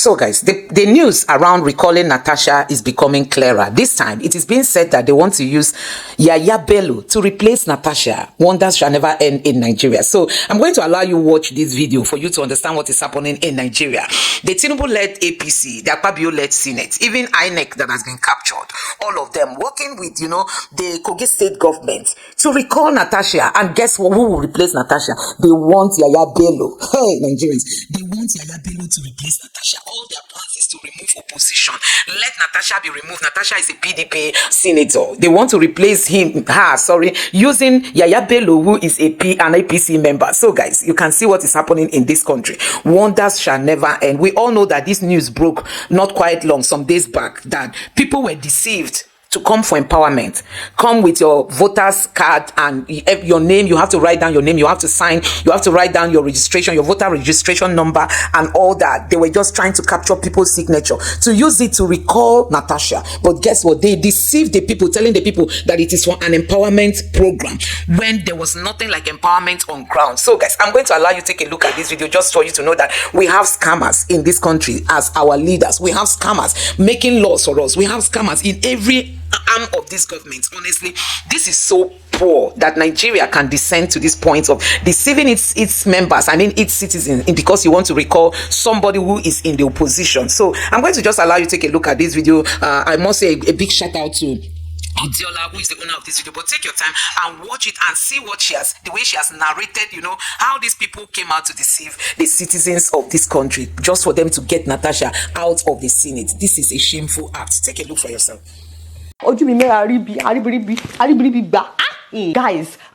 So guys, the news around recalling Natasha is becoming clearer. This time, it is being said that they want to use Yahaya Bello to replace Natasha. Wonders shall never end in Nigeria. So I'm going to allow you watch this video for you to understand what is happening in Nigeria. The Tinubu-led APC, the Akpabio-led Senate, even INEC that has been captured, all of them working with, the Kogi state government to recall Natasha. And guess what? Who will replace Natasha? They want Yahaya Bello. Hey, Nigerians, they want Yahaya Bello to replace Natasha. All their plans is to remove opposition. Let Natasha be removed. Natasha is a PDP senator. They want to replace using Yahaya Bello, who is an APC member. So guys, you can see what is happening in this country. Wonders shall never end. We all know that this news broke not quite long, some days back, that people were deceived to come for empowerment. Come with your voter's card and your name. You have to write down your name. You have to sign. You have to write down your registration, your voter registration number, and all that. They were just trying to capture people's signature to use it to recall Natasha. But guess what? They deceived the people, telling the people that it is for an empowerment program when there was nothing like empowerment on ground. So guys, I'm going to allow you to take a look at this video just for you to know that we have scammers in this country as our leaders. We have scammers making laws for us. We have scammers in every arm of this government. Honestly, this is so poor that Nigeria can descend to this point of deceiving its members, its citizens, because you want to recall somebody who is in the opposition. So I'm going to just allow you to take a look at this video. I must say a big shout out to Adiola, who is the owner of this video. But take your time and watch it and see what the way she has narrated, how these people came out to deceive the citizens of this country just for them to get Natasha out of the Senate. This is a shameful act. Take a look for yourself. Guys,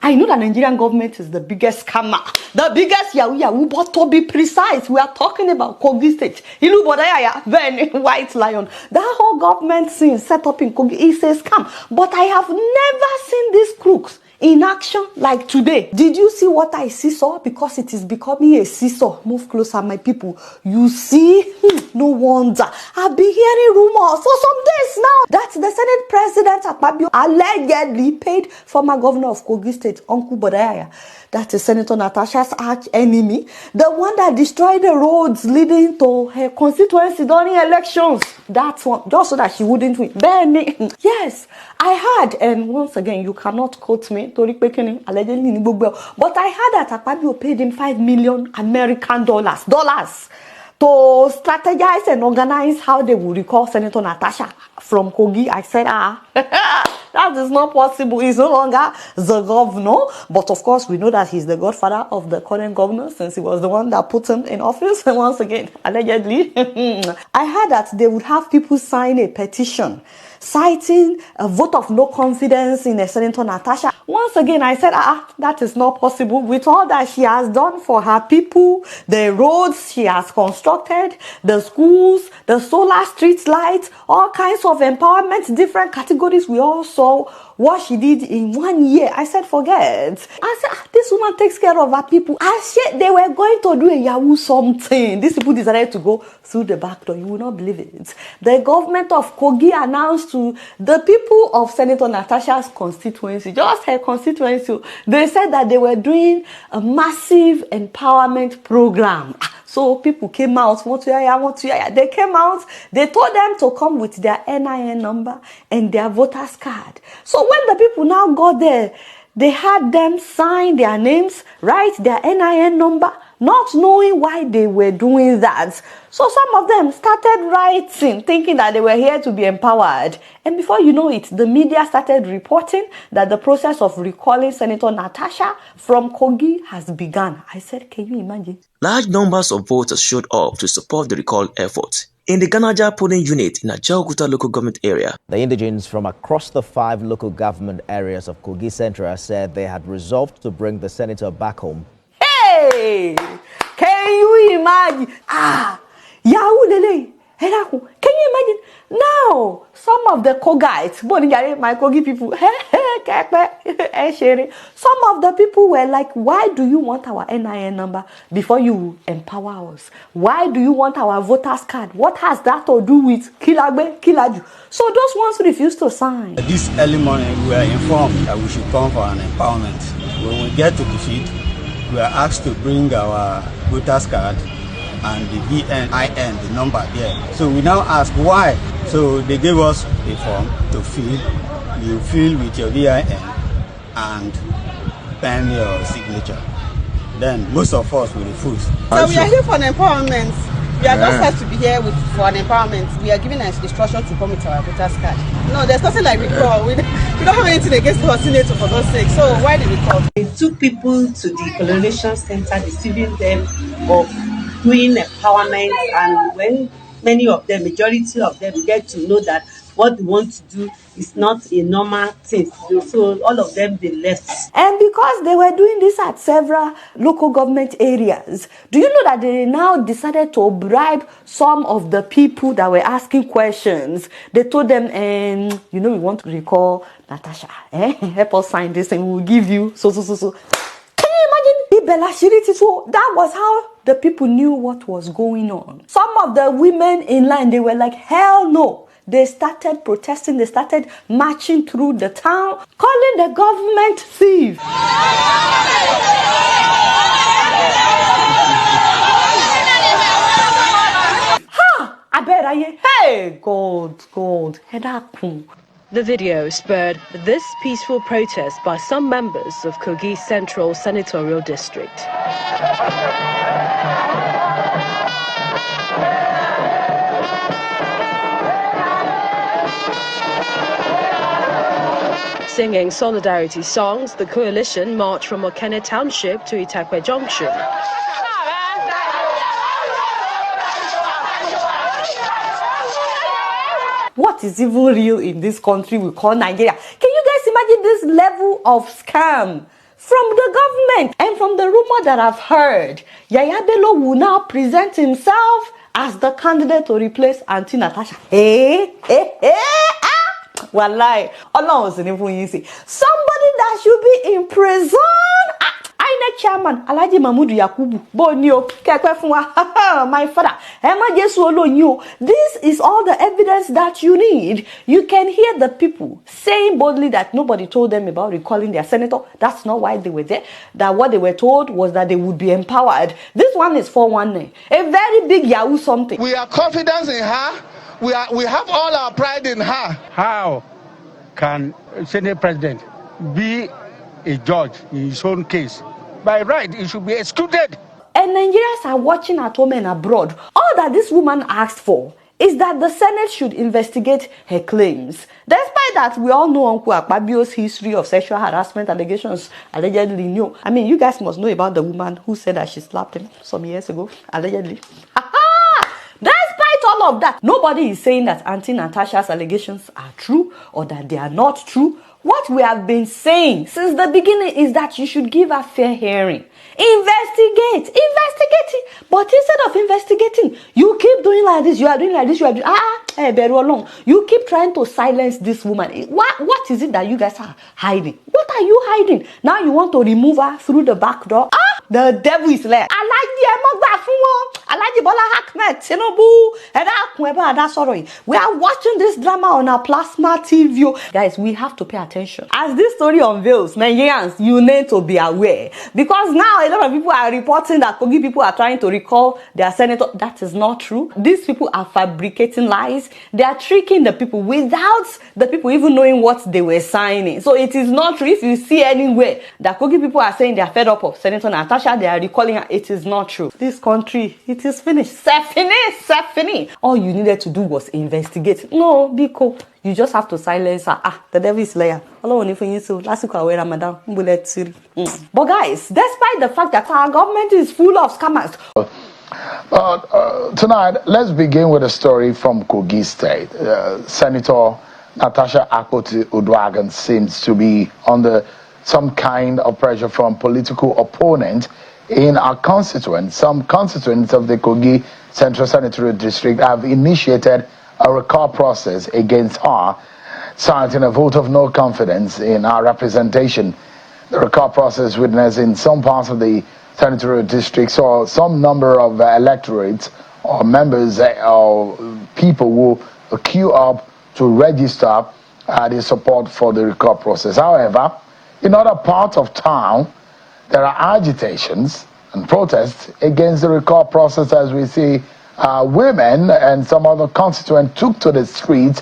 I know that Nigerian government is the biggest scammer, the biggest yahoo, but to be precise, we are talking about Kogi State. Ilu Bodaya, then White Lion. That whole government scene set up in Kogi is a scam. But I have never seen these crooks in action like today. Did you see what I saw? Because it is becoming a seesaw. Move closer, my people. You see? No wonder. I've been hearing rumors for some days now that the Senate President Akpabio allegedly paid former governor of Kogi State, Uncle Bodaya, that is Senator Natasha's arch enemy, the one that destroyed the roads leading to her constituency during elections. That's one, just so that she wouldn't win. Yes, I heard, and once again, you cannot quote me, allegedly, but I heard that Akpabio paid him $5 million American dollars to strategize and organize how they will recall Senator Natasha from Kogi. I said, that is not possible. He's no longer the governor. But of course, we know that he's the godfather of the current governor, since he was the one that put him in office. And once again, allegedly, I heard that they would have people sign a petition citing a vote of no confidence in Senator Natasha. Once again, I said, that is not possible. With all that she has done for her people, the roads she has constructed, the schools, the solar street lights, all kinds of empowerment, different categories. We all saw what she did in 1 year. I said, forget. I said, this woman takes care of her people. I said they were going to do a yahoo something. These people decided to go through the back door. You will not believe it. The government of Kogi announced to the people of Senator Natasha's constituency, just her constituency, they said that they were doing a massive empowerment program. So people came out, they came out, they told them to come with their NIN number and their voter's card. So when the people now got there, they had them sign their names, write their NIN number, not knowing why they were doing that. So some of them started writing, thinking that they were here to be empowered. And before you know it, the media started reporting that the process of recalling Senator Natasha from Kogi has begun. I said, can you imagine? Large numbers of voters showed up to support the recall effort in the Ganaja polling unit in Ajaokuta local government area. The indigents from across the 5 local government areas of Kogi Central said they had resolved to bring the senator back home. Hey! Can you imagine? Yahoo Lele. Can you imagine? Now, some of the Kogites, my Kogi people, some of the people were like, why do you want our NIN number before you empower us? Why do you want our voter's card? What has that to do with Kilaju? So those ones refused to sign. This early morning, we were informed that we should come for an empowerment. When we get to the field, we are asked to bring our voter's card and the VNIN, the number there. So we now ask why. So they gave us a form to fill. You fill with your VIN and pen your signature. Then most of us will refuse. So we are here for an empowerment. We are just have to be here for an empowerment. We are given an instruction to come with our voters card. No, there's nothing like recall. We don't have anything against the senator, for God's sake. So why did we call? They took people to the collaboration center, deceiving them of doing empowerment, and when many of them, majority of them, get to know that what they want to do is not a normal thing. So all of them, they left. And because they were doing this at several local government areas, do you know that they now decided to bribe some of the people that were asking questions? They told them, we want to recall Natasha. Help us sign this and we'll give you so. Can you imagine? So that was how the people knew what was going on. Some of the women in line, they were like, hell no. They started protesting, they started marching through the town, calling the government thief. Hey, God. The video spurred this peaceful protest by some members of Kogi Central Senatorial District. Singing solidarity songs, the coalition marched from Okene Township to Itakwe Junction. What is even real in this country we call Nigeria? Can you guys imagine this level of scam from the government? And from the rumor that I've heard, Yahaya Bello will now present himself as the candidate to replace Auntie Natasha. Wallahi, Allah was in easy. Somebody that should be in prison. INEC chairman Alhaji Mahmood Yakubu Bonio my father. This is all the evidence that you need. You can hear the people saying boldly that nobody told them about recalling their senator. That's not why they were there. That what they were told was that they would be empowered. This one is 419. A very big Yahoo something. We are confident in her. We have all our pride in her. How can a Senate president be a judge in his own case? By right, he should be excluded. And Nigerians are watching at home and abroad. All that this woman asked for is that the Senate should investigate her claims. Despite that, we all know Uncle Akpabio's history of sexual harassment allegations allegedly knew. I mean, you guys must know about the woman who said that she slapped him some years ago, allegedly. Despite all of that, nobody is saying that Auntie Natasha's allegations are true or that they are not true. What we have been saying since the beginning is that you should give a fair hearing. Investigate. But instead of investigating, you keep doing like this, you are doing like this, you are doing, you keep trying to silence this woman. What is it that you guys are hiding? What are you hiding? Now you want to remove her through the back door? The devil is there. We are watching this drama on our plasma TV. Guys, we have to pay attention. As this story unveils, Nigerians, you need to be aware. Because now a lot of people are reporting that Kogi people are trying to recall their senator. That is not true. These people are fabricating lies. They are tricking the people without the people even knowing what they were signing. So it is not true. If you see anywhere that Kogi people are saying they are fed up of Senator Natasha, they are recalling her, it is not true. This country, it is finished. Sefini. All you needed to do was investigate. No, Biko. You just have to silence her. The devil is liar. But guys, despite the fact that our government is full of scammers. Tonight, let's begin with a story from Kogi State. Senator Natasha Okpoti Udwagan seems to be under some kind of pressure from political opponent in our constituents. Some constituents of the Kogi Central Senatorial District have initiated a recall process against her, citing a vote of no confidence in our representation. The recall process witnessed in some parts of the senatorial district saw some number of electorates or members or people who queue up to register their support for the recall process. However, in other parts of town, there are agitations and protest against the recall process, as we see women and some other constituents took to the streets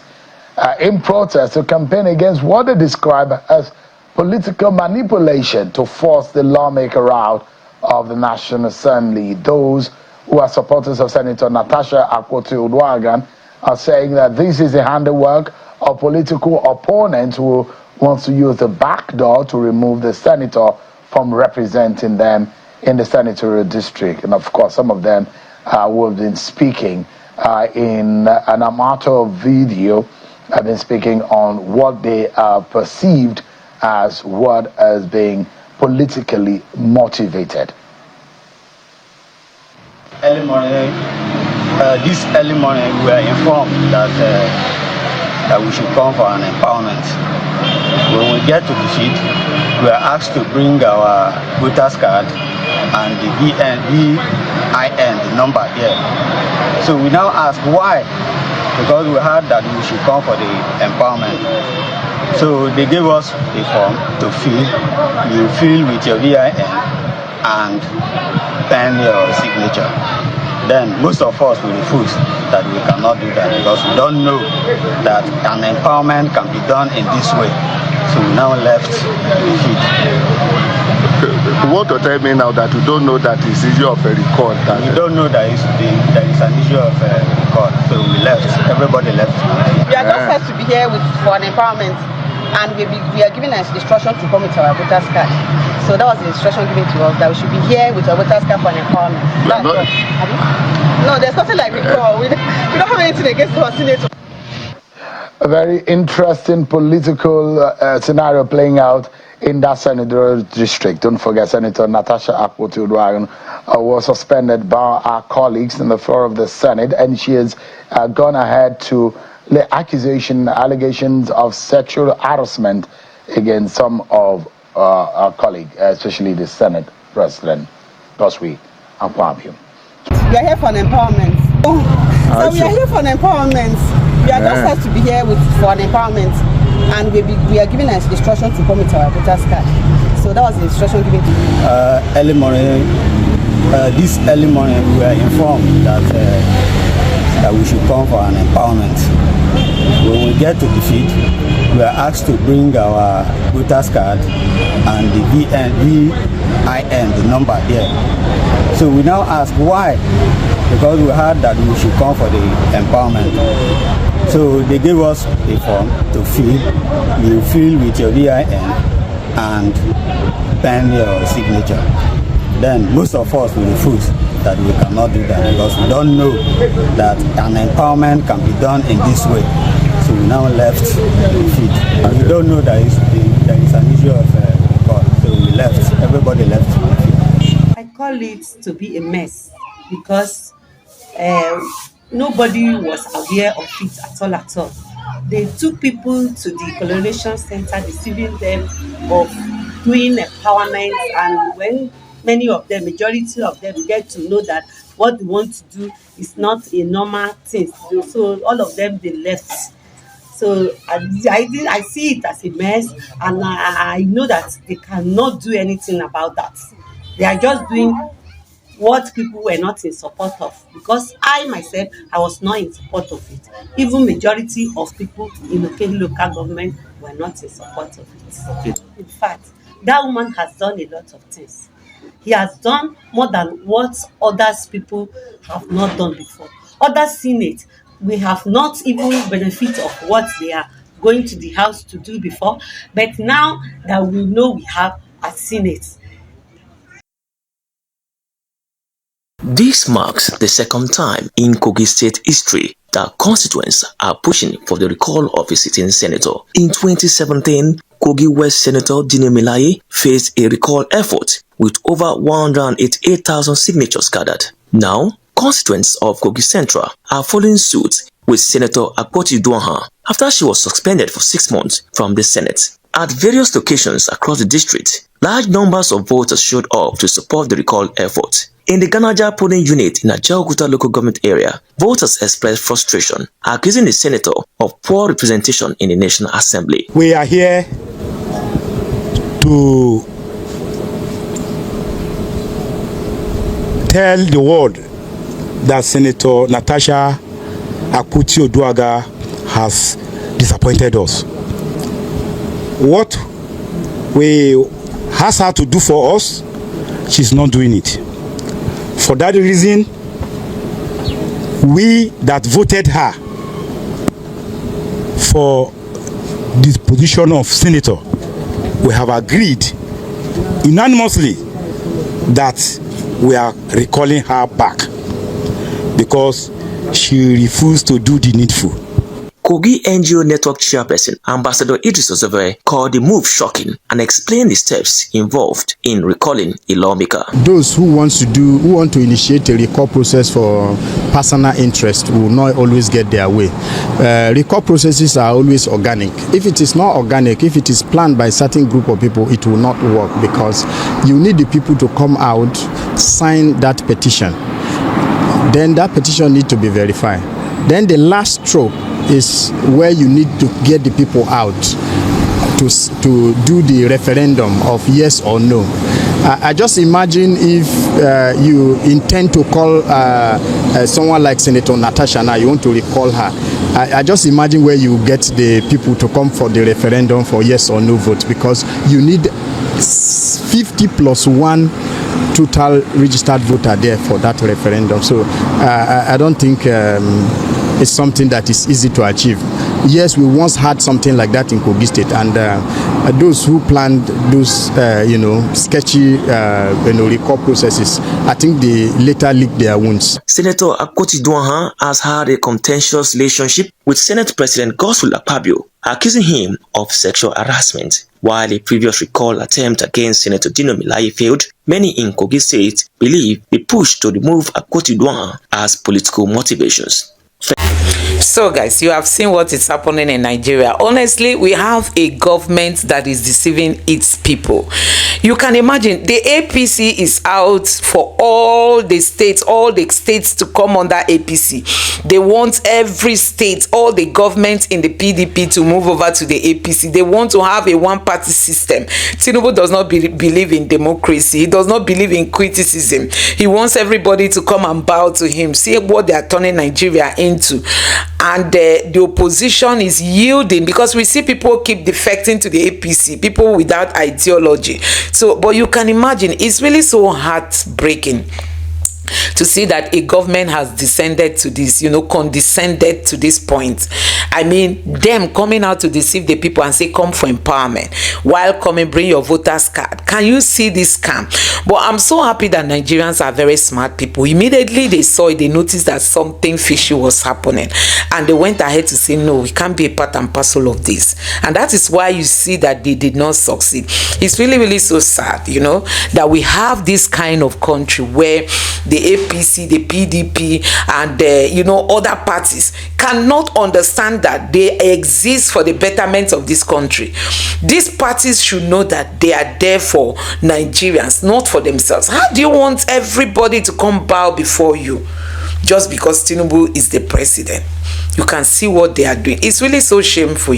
in protest to campaign against what they describe as political manipulation to force the lawmaker out of the National Assembly. Those who are supporters of Senator Natasha Okpoti are saying that this is the handiwork of political opponents who wants to use the back door to remove the senator from representing them in the senatorial district. And of course, some of them who have been speaking in an amateur video have been speaking on what they perceived as what as being politically motivated. Early morning, this early morning, we are informed that that we should come for an empowerment. When we get to the field, we are asked to bring our voters card and the VIN, the number here. So we now ask why, because we heard that we should come for the empowerment. So they gave us a form to fill. You fill with your VIN and pen your signature. Then most of us will refuse that we cannot do that because we don't know that an empowerment can be done in this way. So we now left the field. You want to tell me now that you don't know that it's issue of a record? We don't know that there is an issue of a record. So we left. Everybody left. We are just said to be here for an empowerment, and we are given an instruction to come with our voters card. So that was the instruction given to us that we should be here with our voters card for an empowerment. No, there's nothing like recall. We don't have anything against our senator. A very interesting political scenario playing out in that senatorial district. Don't forget, Senator Natasha Okpoti was suspended by our colleagues in the floor of the Senate, and she has gone ahead to lay allegations of sexual harassment against some of our colleagues, especially the Senate President, Akpabio. We are here for an empowerment. So we are here for an empowerment. We are just said to be here for an empowerment, and we are given an instruction to come with our voters card. So that was the instruction given to me. Early morning, this early morning, we are informed that we should come for an empowerment. When we get to the field, we are asked to bring our voters card and the VIN, the number here. So we now ask why, because we heard that we should come for the empowerment. So they gave us a form to fill. You fill with your VIN and pen your signature. Then most of us will refuse that we cannot do that because we don't know that an empowerment can be done in this way. So we now left the field. And we don't know that there is an issue of record. So we left. Everybody left the field. I call it to be a mess because nobody was aware of it at all. They took people to the collaboration center, deceiving them of doing empowerment, and when many of them, majority of them, get to know that what they want to do is not a normal thing. So all of them, they left. So I see it as a mess, and I know that they cannot do anything about that. They are just doing what people were not in support of, because I myself, I was not in support of it. Even majority of people in local government were not in support of it. In fact, that woman has done a lot of things. He has done more than what others people have not done before. Other Senate, we have not even benefit of what they are going to the house to do before, but now that we know we have a Senate. This marks the second time in Kogi State history that constituents are pushing for the recall of a sitting senator. In 2017, Kogi West Senator Dino Melaye faced a recall effort with over 188,000 signatures gathered. Now, constituents of Kogi Central are following suit with Senator Akpabio-Led after she was suspended for 6 months from the Senate. At various locations across the district, large numbers of voters showed up to support the recall effort. In the Ganaja polling unit in Ajaokuta local government area, voters expressed frustration, accusing the senator of poor representation in the National Assembly. We are here to tell the world that Senator Natasha Okpoti has disappointed us. What we asked her to do for us, she's not doing it. For that reason, we that voted her for this position of senator, we have agreed unanimously that we are recalling her back because she refused to do the needful. Kogi NGO Network Chairperson Ambassador Idris Ozeve called the move shocking and explained the steps involved in recalling a lawmaker. Those who want to initiate a recall process for personal interest will not always get their way. Recall processes are always organic. If it is not organic, if it is planned by a certain group of people, it will not work because you need the people to come out, sign that petition. Then that petition needs to be verified. Then the last stroke is where you need to get the people out to do the referendum of yes or no. I just imagine if you intend to call someone like Senator Natasha now, you want to recall her. I just imagine where you get the people to come for the referendum for yes or no vote, because you need 50 plus 1 total registered voter there for that referendum. So I don't think it's something that is easy to achieve. Yes, we once had something like that in Kogi State, and those who planned those, sketchy, recall processes, I think they later licked their wounds. Senator Okpoti has had a contentious relationship with Senate President Akpabio, accusing him of sexual harassment. While a previous recall attempt against Senator Dino Melaye failed, many in Kogi State believe the push to remove Okpoti has political motivations. So guys, you have seen what is happening in Nigeria. Honestly, we have a government that is deceiving its people. You can imagine the APC is out for all the states to come under APC. They want every state, all the governments in the PDP to move over to the APC. They want to have a one-party system. Tinubu does not believe in democracy. He does not believe in criticism. He wants everybody to come and bow to him. See what they are turning Nigeria into. And the opposition is yielding because we see people keep defecting to the APC, people without ideology. So, but you can imagine, it's really so heartbreaking to see that a government has descended to this, condescended to this point. I mean, them coming out to deceive the people and say, come for empowerment, while coming, bring your voter's card. Can you see this scam? But I'm so happy that Nigerians are very smart people. Immediately they saw it, they noticed that something fishy was happening. And they went ahead to say, no, we can't be a part and parcel of this. And that is why you see that they did not succeed. It's really, really so sad, that we have this kind of country where the APC, the PDP, and other parties cannot understand that they exist for the betterment of this country. These parties should know that they are there for Nigerians, not for themselves. How do you want everybody to come bow before you just because Tinubu is the president? You can see what they are doing. It's really so shameful,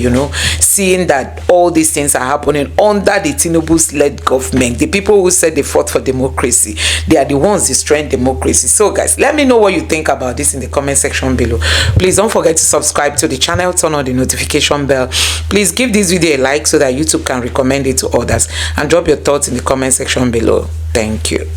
seeing that all these things are happening under the Tinubu's led government. The people who said they fought for democracy, they are the ones destroying democracy. So guys, let me know what you think about this in the comment section below. Please don't forget to subscribe to the channel, turn on the notification bell. Please give this video a like so that YouTube can recommend it to others, and drop your thoughts in the comment section below. Thank you.